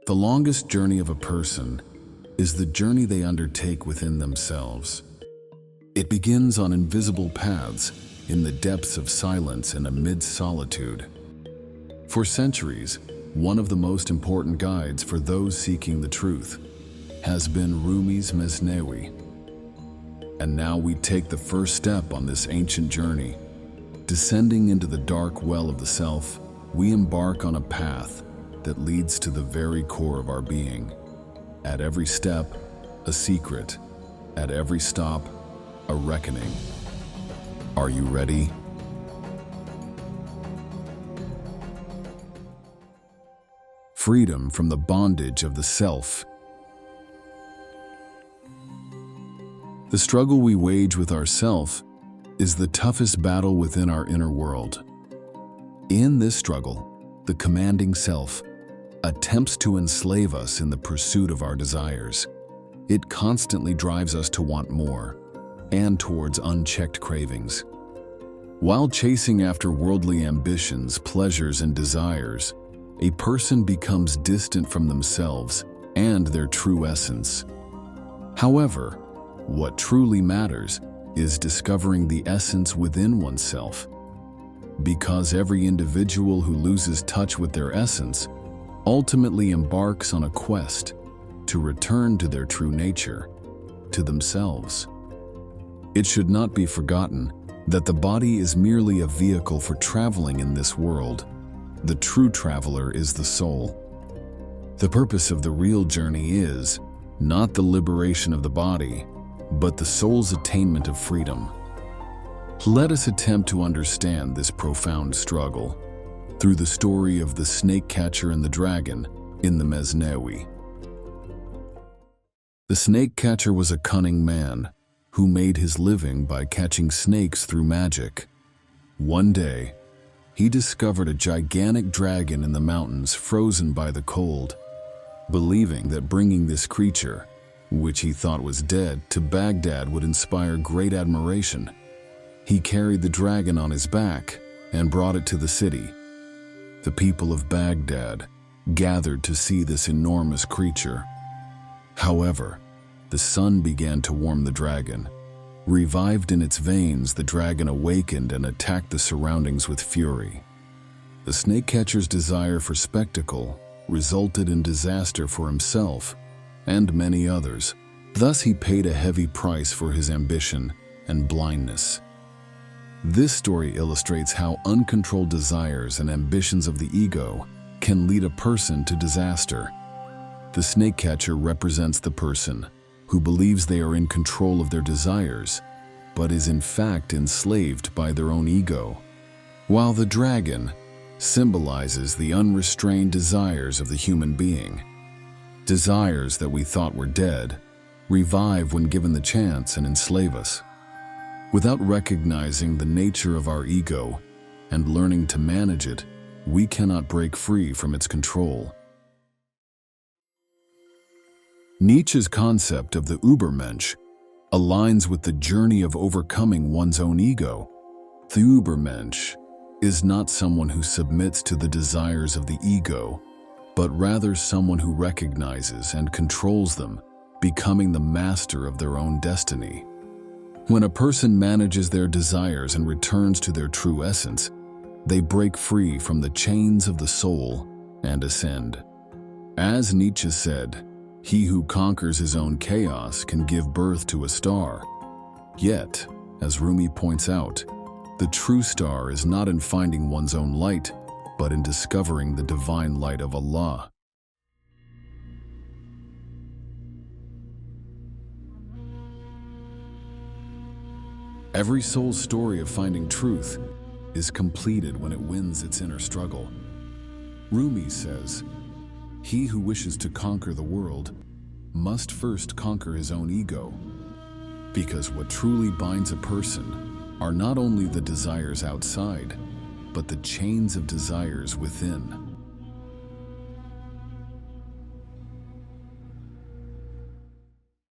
The longest journey of a person is the journey they undertake within themselves. It begins on invisible paths in the depths of silence and amidst solitude. For centuries, one of the most important guides for those seeking the truth has been Rumi's Mesnevî. And now we take the first step on this ancient journey. Descending into the dark well of the self, we embark on a path that leads to the very core of our being. At every step, a secret. At every stop, a reckoning. Are you ready? Freedom from the bondage of the self. The struggle we wage with ourself is the toughest battle within our inner world. In this struggle, the commanding self attempts to enslave us in the pursuit of our desires. It constantly drives us to want more and towards unchecked cravings. While chasing after worldly ambitions, pleasures, and desires, a person becomes distant from themselves and their true essence. However, what truly matters is discovering the essence within oneself. Because every individual who loses touch with their essence ultimately embarks on a quest to return to their true nature, to themselves. It should not be forgotten that the body is merely a vehicle for traveling in this world. The true traveler is the soul. The purpose of the real journey is not the liberation of the body, but the soul's attainment of freedom. Let us attempt to understand this profound struggle through the story of the snake catcher and the dragon in the Mesnevî. The snake catcher was a cunning man who made his living by catching snakes through magic. One day, he discovered a gigantic dragon in the mountains frozen by the cold. Believing that bringing this creature, which he thought was dead, to Baghdad would inspire great admiration, he carried the dragon on his back and brought it to the city. The people of Baghdad gathered to see this enormous creature. However, the sun began to warm the dragon. Revived in its veins, the dragon awakened and attacked the surroundings with fury. The snake catcher's desire for spectacle resulted in disaster for himself and many others. Thus, he paid a heavy price for his ambition and blindness. This story illustrates how uncontrolled desires and ambitions of the ego can lead a person to disaster. The snake catcher represents the person who believes they are in control of their desires, but is in fact enslaved by their own ego, while the dragon symbolizes the unrestrained desires of the human being. Desires that we thought were dead revive when given the chance and enslave us. Without recognizing the nature of our ego and learning to manage it, we cannot break free from its control. Nietzsche's concept of the Übermensch aligns with the journey of overcoming one's own ego. The Übermensch is not someone who submits to the desires of the ego, but rather someone who recognizes and controls them, becoming the master of their own destiny. When a person manages their desires and returns to their true essence, they break free from the chains of the soul and ascend. As Nietzsche said, "He who conquers his own chaos can give birth to a star." Yet, as Rumi points out, the true star is not in finding one's own light, but in discovering the divine light of Allah. Every soul's story of finding truth is completed when it wins its inner struggle. Rumi says, "He who wishes to conquer the world must first conquer his own ego." Because what truly binds a person are not only the desires outside, but the chains of desires within.